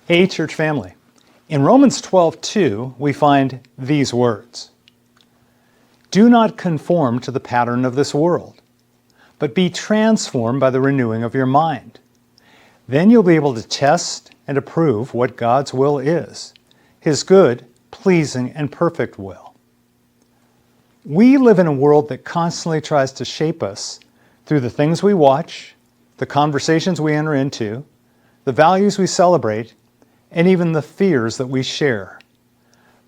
Hey, church family. In Romans 12:2, we find these words. Do not conform to the pattern of this world, but be transformed by the renewing of your mind. Then you'll be able to test and approve what God's will is, His good, pleasing, and perfect will. We live in a world that constantly tries to shape us through the things we watch, the conversations we enter into, the values we celebrate, and even the fears that we share.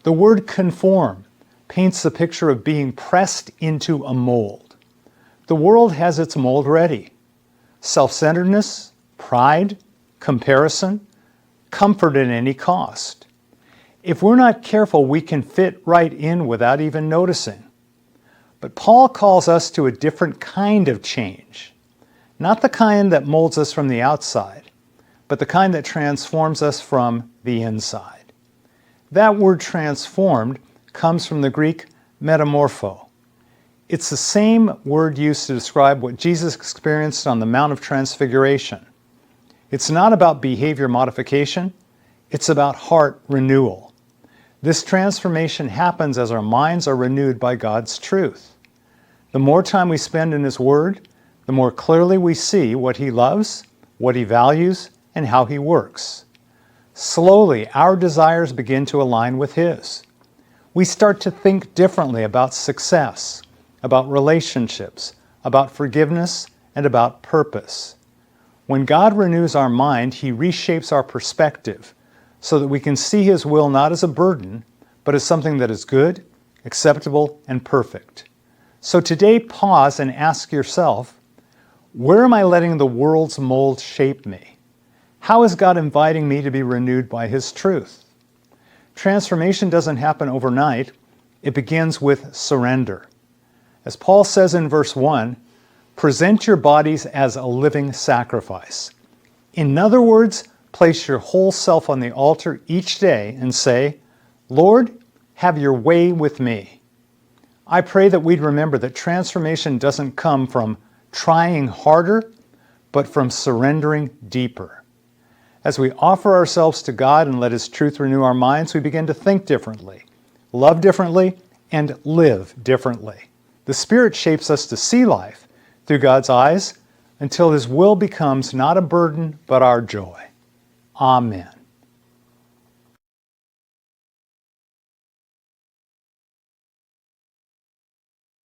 The word conform paints the picture of being pressed into a mold. The world has its mold ready. Self-centeredness, pride, comparison, comfort at any cost. If we're not careful, we can fit right in without even noticing. But Paul calls us to a different kind of change. Not the kind that molds us from the outside, but the kind that transforms us from the inside. That word transformed comes from the Greek metamorpho. It's the same word used to describe what Jesus experienced on the Mount of Transfiguration. It's not about behavior modification, it's about heart renewal. This transformation happens as our minds are renewed by God's truth. The more time we spend in His Word, the more clearly we see what He loves, what He values, and how He works. Slowly, our desires begin to align with His. We start to think differently about success, about relationships, about forgiveness, and about purpose. When God renews our mind, He reshapes our perspective so that we can see His will not as a burden, but as something that is good, acceptable, and perfect. So today, pause and ask yourself, where am I letting the world's mold shape me? How is God inviting me to be renewed by His truth? Transformation doesn't happen overnight. It begins with surrender. As Paul says in verse 1, present your bodies as a living sacrifice. In other words, place your whole self on the altar each day and say, Lord, have your way with me. I pray that we'd remember that transformation doesn't come from trying harder, but from surrendering deeper. As we offer ourselves to God and let His truth renew our minds, we begin to think differently, love differently, and live differently. The Spirit shapes us to see life through God's eyes until His will becomes not a burden, but our joy. Amen.